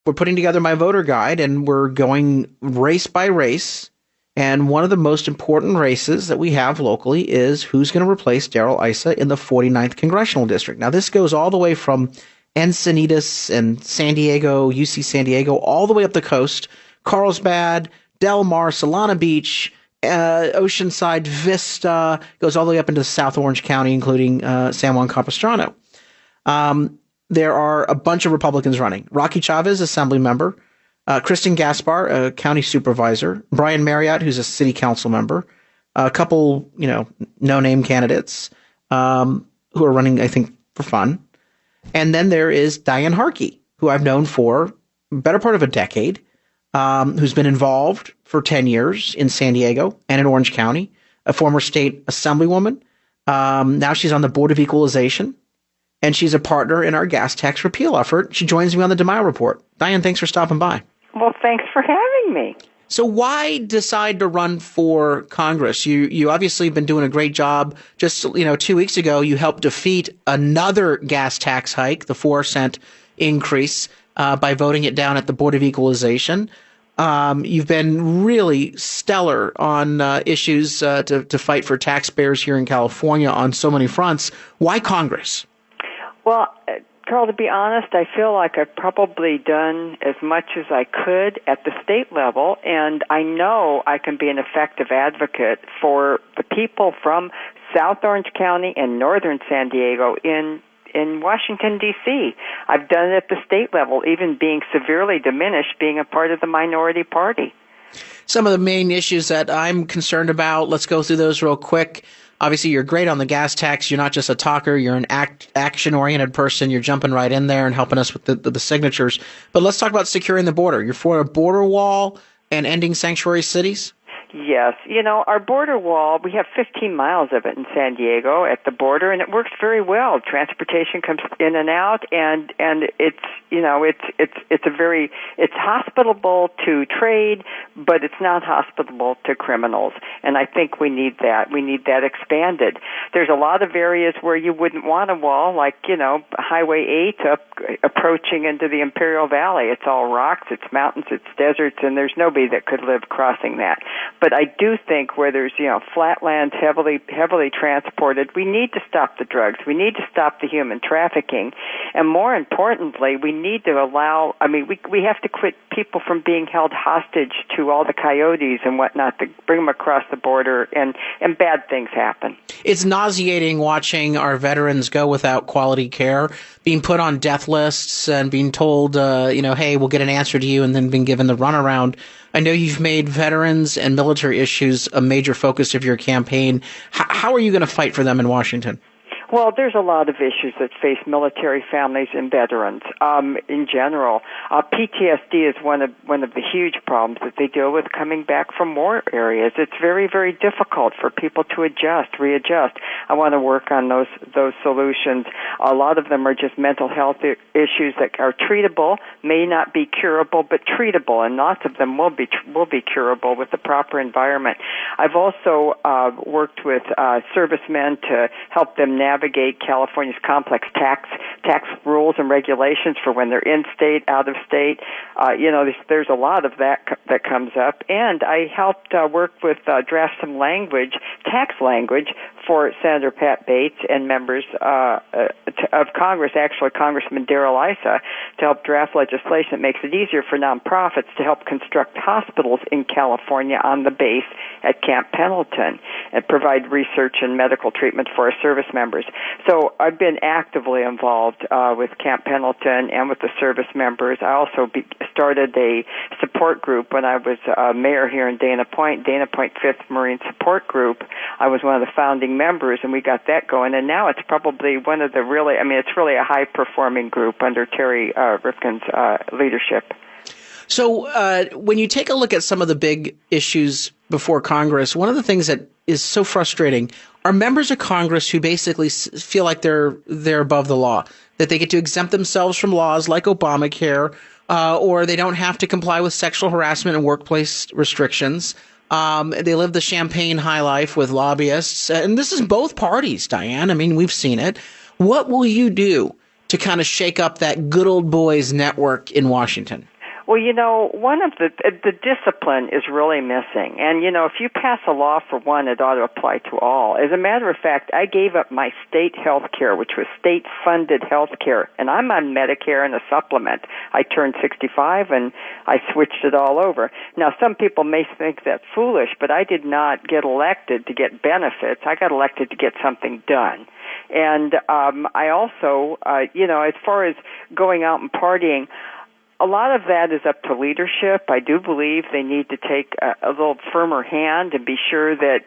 we're putting together my voter guide, and we're going race by race. And one of the most important races that we have locally is who's going to replace Darrell Issa in the 49th Congressional District. Now, this goes all the way from Encinitas and San Diego, UC San Diego, all the way up the coast, Carlsbad, Del Mar, Solana Beach, Oceanside, Vista, goes all the way up into South Orange County, including San Juan Capistrano. There are a bunch of Republicans running. Rocky Chavez, assembly member, Kristen Gaspar, a county supervisor, Brian Marriott, who's a city council member, a couple, no-name candidates who are running, I think, for fun. And then there is Diane Harkey, who I've known for a better part of a decade, who's been involved for 10 years in San Diego and in Orange County, a former state assemblywoman. Now she's on the Board of Equalization, and she's a partner in our gas tax repeal effort. She joins me on the DeMaio Report. Diane, thanks for stopping by. Well, thanks for having me. So why decide to run for Congress? You obviously have been doing a great job. Just 2 weeks ago, you helped defeat another gas tax hike, the 4-cent increase, by voting it down at the Board of Equalization. You've been really stellar on issues to fight for taxpayers here in California on so many fronts. Why Congress? Well, Carl, to be honest, I feel like I've probably done as much as I could at the state level, and I know I can be an effective advocate for the people from South Orange County and northern San Diego in Washington, D.C. I've done it at the state level, even being severely diminished, being a part of the minority party. Some of the main issues that I'm concerned about, let's go through those real quick. Obviously, you're great on the gas tax. You're not just a talker. You're an action-oriented person. You're jumping right in there and helping us with the signatures. But let's talk about securing the border. You're for a border wall and ending sanctuary cities? Yes. Our border wall, we have 15 miles of it in San Diego at the border, and it works very well. Transportation comes in and out, and it's hospitable to trade, but it's not hospitable to criminals. And I think we need that. We need that expanded. There's a lot of areas where you wouldn't want a wall, like, Highway 8 approaching into the Imperial Valley. It's all rocks, it's mountains, it's deserts, and there's nobody that could live crossing that. But I do think where there's, flatlands heavily transported, we need to stop the drugs. We need to stop the human trafficking. And more importantly, we need to allow, we have to quit people from being held hostage to all the coyotes and whatnot, to bring them across the border, and bad things happen. It's nauseating watching our veterans go without quality care, being put on death lists and being told, hey, we'll get an answer to you, and then being given the runaround. I know you've made veterans and military issues a major focus of your campaign. How are you going to fight for them in Washington? Well, there's a lot of issues that face military families and veterans in general. PTSD is one of the huge problems that they deal with coming back from war areas. It's very, very difficult for people to readjust. I want to work on those solutions. A lot of them are just mental health issues that are treatable, may not be curable, but treatable, and lots of them will be curable with the proper environment. I've also worked with servicemen to help them navigate California's complex tax rules and regulations for when they're in state, out of state. There's a lot of that comes up. And I helped work with draft some tax language for Senator Pat Bates and members of Congress, actually Congressman Darrell Issa, to help draft legislation that makes it easier for nonprofits to help construct hospitals in California on the base at Camp Pendleton and provide research and medical treatment for our service members. So I've been actively involved with Camp Pendleton and with the service members. I also started a support group when I was mayor here in Dana Point 5th Marine Support Group. I was one of the founding members, and we got that going. And now it's probably one of the it's really a high-performing group under Terry Rifkin's leadership. So when you take a look at some of the big issues before Congress, one of the things that is so frustrating are members of Congress who basically feel like they're above the law, that they get to exempt themselves from laws like Obamacare, or they don't have to comply with sexual harassment and workplace restrictions. They live the champagne high life with lobbyists. And this is both parties, Diane. We've seen it. What will you do to kind of shake up that good old boys network in Washington? Well, one of the discipline is really missing. And, if you pass a law for one, it ought to apply to all. As a matter of fact, I gave up my state health care, which was state-funded health care, and I'm on Medicare and a supplement. I turned 65, and I switched it all over. Now, some people may think that's foolish, but I did not get elected to get benefits. I got elected to get something done. And I also, as far as going out and partying, a lot of that is up to leadership. I do believe they need to take a little firmer hand and be sure that,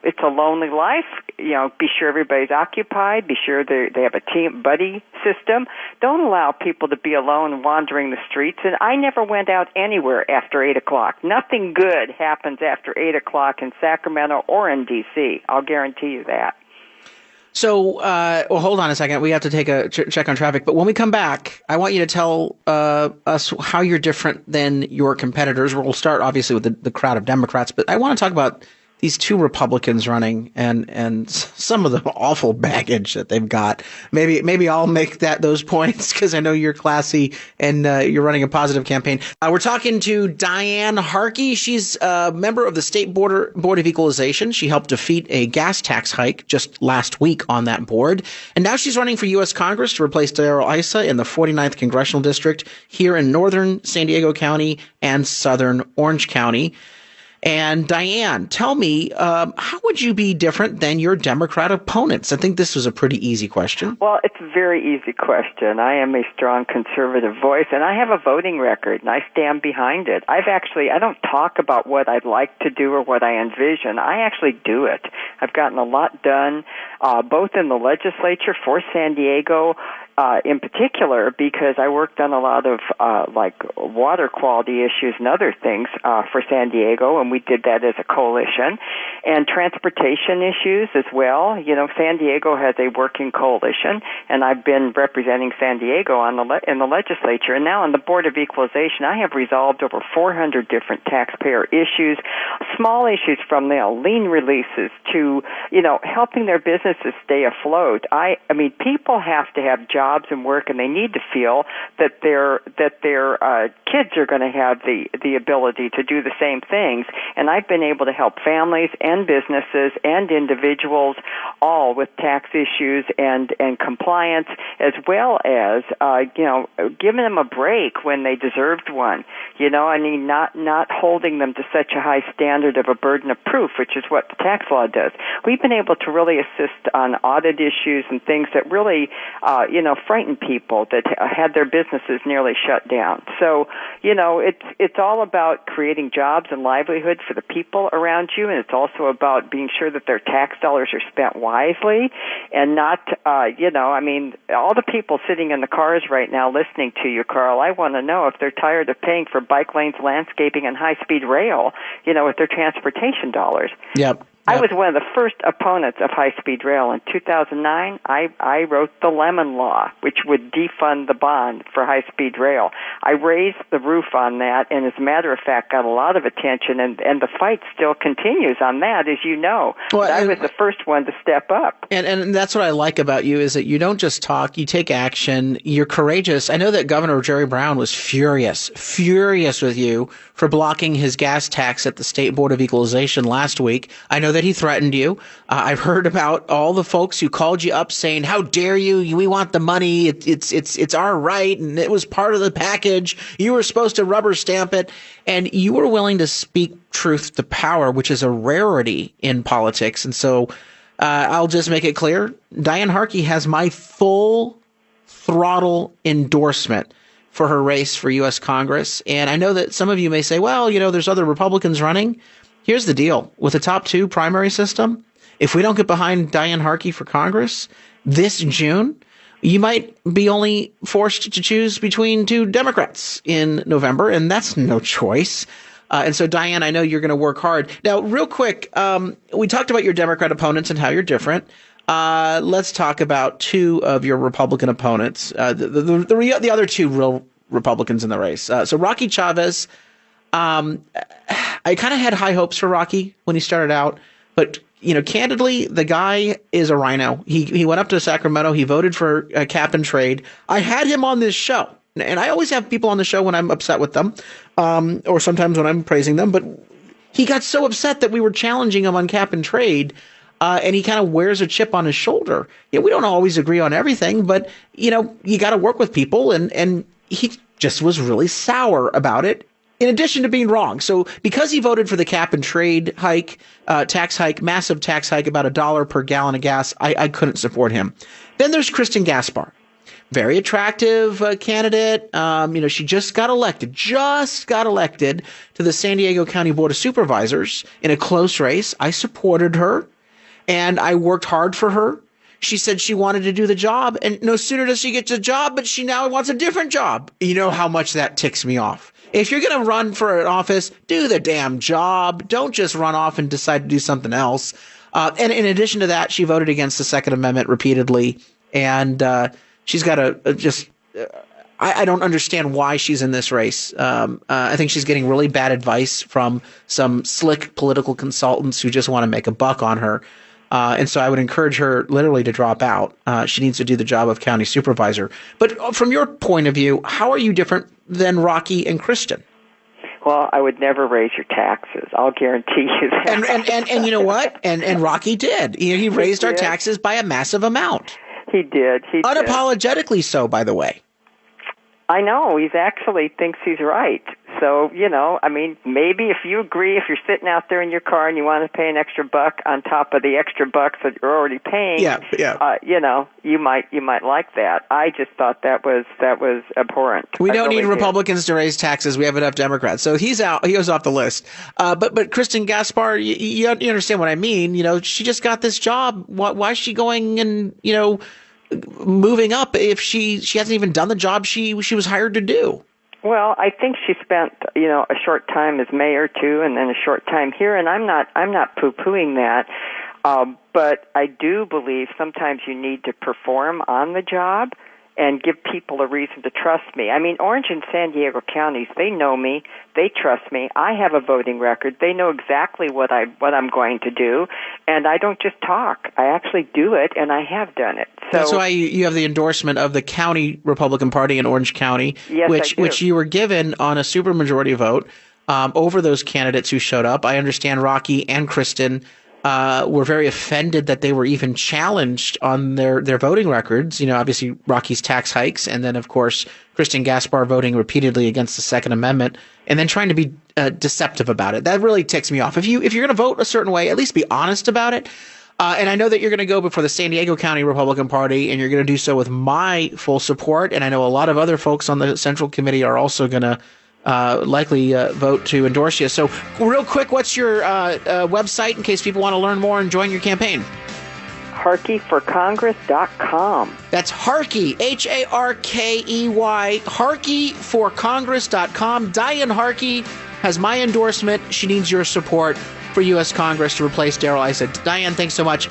it's a lonely life. Be sure everybody's occupied. Be sure they have a team buddy system. Don't allow people to be alone wandering the streets. And I never went out anywhere after 8 o'clock. Nothing good happens after 8 o'clock in Sacramento or in D.C. I'll guarantee you that. So, hold on a second. We have to take a check on traffic. But when we come back, I want you to tell us how you're different than your competitors. We'll start, obviously, with the crowd of Democrats. But I want to talk about these two Republicans running and some of the awful baggage that they've got. Maybe I'll make those points because I know you're classy and you're running a positive campaign. We're talking to Diane Harkey. She's a member of the State Board of Equalization. She helped defeat a gas tax hike just last week on that board. And now she's running for U.S. Congress to replace Darrell Issa in the 49th Congressional District here in northern San Diego County and southern Orange County. And Diane, tell me, how would you be different than your Democrat opponents? I think this was a pretty easy question. Well, it's a very easy question. I am a strong conservative voice, and I have a voting record, and I stand behind it. I don't talk about what I'd like to do or what I envision. I actually do it. I've gotten a lot done, both in the legislature for San Diego, in particular, because I worked on a lot of water quality issues and other things for San Diego, and we did that as a coalition, and transportation issues as well. San Diego has a working coalition, and I've been representing San Diego in the legislature, and now on the Board of Equalization, I have resolved over 400 different taxpayer issues, small issues from lien releases to helping their businesses stay afloat. I mean, people have to have jobs and work, and they need to feel that their kids are going to have the ability to do the same things. And I've been able to help families and businesses and individuals all with tax issues and compliance, as well as giving them a break when they deserved one. Not holding them to such a high standard of a burden of proof, which is what the tax law does. We've been able to really assist on audit issues and things that really frightened people that had their businesses nearly shut down. So, it's all about creating jobs and livelihood for the people around you, and it's also about being sure that their tax dollars are spent wisely and not, all the people sitting in the cars right now listening to you, Carl, I want to know if they're tired of paying for bike lanes, landscaping, and high-speed rail, with their transportation dollars. Yep. I was one of the first opponents of high-speed rail. In 2009, I wrote the Lemon Law, which would defund the bond for high-speed rail. I raised the roof on that, and as a matter of fact, got a lot of attention, and the fight still continues on that, as you know. Well, I was the first one to step up. And that's what I like about you, is that you don't just talk, you take action, you're courageous. I know that Governor Jerry Brown was furious with you for blocking his gas tax at the State Board of Equalization last week. I know that he threatened you. I've heard about all the folks who called you up saying, "How dare you? We want the money. It's our right, and it was part of the package. You were supposed to rubber stamp it." And you were willing to speak truth to power, which is a rarity in politics. And so I'll just make it clear: Diane Harkey has my full throttle endorsement for her race for U.S. Congress. And I know that some of you may say, well, there's other Republicans running. Here's the deal. With the top two primary system, if we don't get behind Diane Harkey for Congress this June, you might be only forced to choose between two Democrats in November, and that's no choice. And so, Diane, I know you're going to work hard. Now, real quick, we talked about your Democrat opponents and how you're different. Let's talk about two of your Republican opponents, the other two real Republicans in the race. So Rocky Chavez, I kind of had high hopes for Rocky when he started out, but candidly, the guy is a rhino. He went up to Sacramento. He voted for cap and trade. I had him on this show. And I always have people on the show when I'm upset with them, or sometimes when I'm praising them. But he got so upset that we were challenging him on cap and trade, and he kind of wears a chip on his shoulder. Yeah, we don't always agree on everything, but you got to work with people, and he just was really sour about it. In addition to being wrong. So because he voted for the cap and trade hike, tax hike, massive tax hike, about $1 per gallon of gas, I couldn't support him. Then there's Kristen Gaspar. Very attractive candidate. She just got elected to the San Diego County Board of Supervisors in a close race. I supported her, and I worked hard for her. She said she wanted to do the job, and no sooner does she get the job, but she now wants a different job. You know how much that ticks me off. If you're going to run for an office, do the damn job. Don't just run off and decide to do something else. And in addition to that, she voted against the Second Amendment repeatedly, and she's got I don't understand why she's in this race. I think she's getting really bad advice from some slick political consultants who just want to make a buck on her. And so I would encourage her literally to drop out. She needs to do the job of county supervisor. But from your point of view, how are you different than Rocky and Kristen? Well, I would never raise your taxes. I'll guarantee you that. And you know what? And Rocky did. He raised our taxes by a massive amount. He did. Unapologetically so, by the way. I know. He actually thinks he's right. So, maybe if you agree, if you're sitting out there in your car and you want to pay an extra buck on top of the extra bucks that you're already paying, you might like that. I just thought that was abhorrent. We don't need Republicans to raise taxes. We have enough Democrats. So he's out. He goes off the list. But Kristen Gaspar, you understand what I mean. She just got this job. Why is she going and, moving up if she hasn't even done the job she was hired to do? Well, I think she spent, a short time as mayor too, and then a short time here, and I'm not poo-pooing that. But I do believe sometimes you need to perform on the job and give people a reason to trust me. Orange and San Diego counties, they know me, they trust me. I have a voting record. They know exactly what I'm going to do, and I don't just talk. I actually do it, and I have done it. So that's why you have the endorsement of the county Republican Party in Orange County, yes, which you were given on a supermajority vote over those candidates who showed up. I understand Rocky and Kristen were very offended that they were even challenged on their voting records. Obviously Rocky's tax hikes, and then of course Kristen Gaspar voting repeatedly against the Second Amendment, and then trying to be deceptive about it. That really ticks me off. If you're going to vote a certain way, at least be honest about it. And I know that you're going to go before the San Diego County Republican Party, and you're going to do so with my full support. And I know a lot of other folks on the Central Committee are also going to likely vote to endorse you. So real quick, what's your website in case people want to learn more and join your campaign? HarkeyForCongress.com. That's Harkey, Harkey, HarkeyForCongress.com. Diane Harkey has my endorsement. She needs your support for U.S. Congress to replace Darrell Issa. Diane, thanks so much